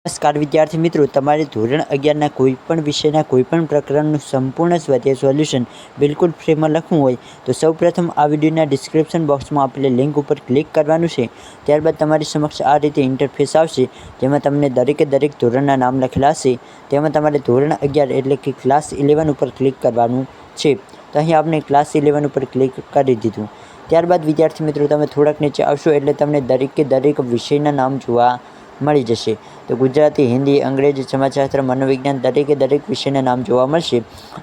નમસ્કાર વિદ્યાર્થી મિત્રો, તમારે ધોરણ 11ના કોઈપણ વિષયના કોઈપણ પ્રકરણનું સંપૂર્ણ સ્વાધ્યાય સોલ્યુશન બિલકુલ ફ્રીમાં લખવું હોય તો સૌપ્રથમ આ વિડીયોના ડિસ્ક્રિપ્શન બોક્સમાં આપેલી લિંક ઉપર ક્લિક કરવાનું છે। ત્યારબાદ તમારી સમક્ષ આ રીતે ઇન્ટરફેસ આવશે, જેમાં તમને દરેકે દરેક ધોરણના નામ લખેલા હશે। તેમાં તમારે ધોરણ 11 એટલે કે ક્લાસ 11 ઉપર ક્લિક કરવાનું છે। તો અહીં આપણે ક્લાસ 11 ઉપર ક્લિક કરી દીધું। ત્યારબાદ વિદ્યાર્થી મિત્રો, તમે થોડાક નીચે આવશો એટલે તમને દરેકે દરેક વિષયના નામ જોવા મળી જશે। તો ગુજરાતી, હિન્દી, અંગ્રેજી, સમાજશાસ્ત્ર, મનોવિજ્ઞાન દરેકે દરેક વિષયના નામ જોવા મળશે।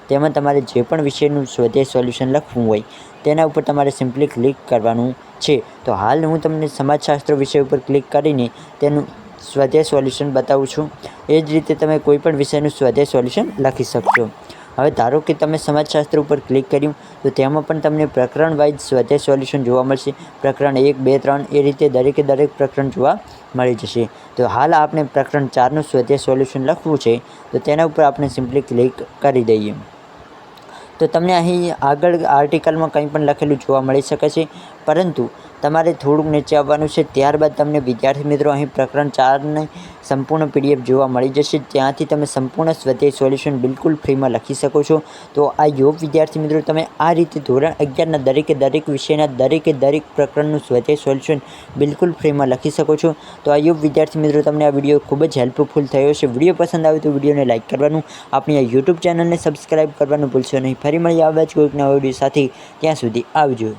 તેમાં તમારે જે પણ વિષયનું સ્વાધ્યાય સોલ્યુશન લખવું હોય તેના ઉપર તમારે સિમ્પલી ક્લિક કરવાનું છે। તો હાલ હું તમને સમાજશાસ્ત્ર વિષય ઉપર ક્લિક કરીને તેનું સ્વાધ્યાય સોલ્યુશન બતાવું છું। એ જ રીતે તમે કોઈ પણ વિષયનું સ્વાધ્યાય સોલ્યુશન લખી શકશો। હવે ધારો કે તમે સમાજશાસ્ત્ર ઉપર ક્લિક કર્યું તો તેમાં પણ તમને પ્રકરણ વાઇઝ સ્વાધ્યાય સોલ્યુશન જોવા મળશે। પ્રકરણ 1, 2, 3 એ રીતે દરેકે દરેક પ્રકરણ જોવા મળી જશે। તો હાલ આપણે પ્રકરણ 4નું સ્વાધ્યાય સોલ્યુશન લખવું છે, તો તેના ઉપર આપણે સિમ્પલી ક્લિક કરી દઈએ તો તમને અહીં આગળ આર્ટિકલમાં કંઈ પણ લખેલું જોવા મળી શકે છે, પરંતુ તમારે થોડુંક નીચે આવવાનું છે। ત્યારબાદ તમને વિદ્યાર્થી મિત્રો અહીં પ્રકરણ 4ને સંપૂર્ણ PDF જોવા મળી જશે। ત્યાંથી તમે સંપૂર્ણ સ્વાધ્યાય સોલ્યુશન બિલકુલ ફ્રીમાં લખી શકો છો। તો આ યોગ વિદ્યાર્થી મિત્રો, તમે આ રીતે ધોરણ 11ના દરેકે દરેક વિષયના દરેકે દરેક પ્રકરણનું સ્વાધ્યાય સોલ્યુશન બિલકુલ ફ્રીમાં લખી શકો છો। તો આ યોગ વિદ્યાર્થી મિત્રો, તમને આ વિડીયો ખૂબ જ હેલ્પફુલ થયો છે। વિડીયો પસંદ આવે તો વિડીયોને લાઇક કરવાનું, આપણી આ YouTube ચેનલને સબસ્ક્રાઈબ કરવાનું ભૂલશો નહીં। ફરી મળીએ આવા જ કોઈક નવા વિડીયો સાથે, ત્યાં સુધી આવજો।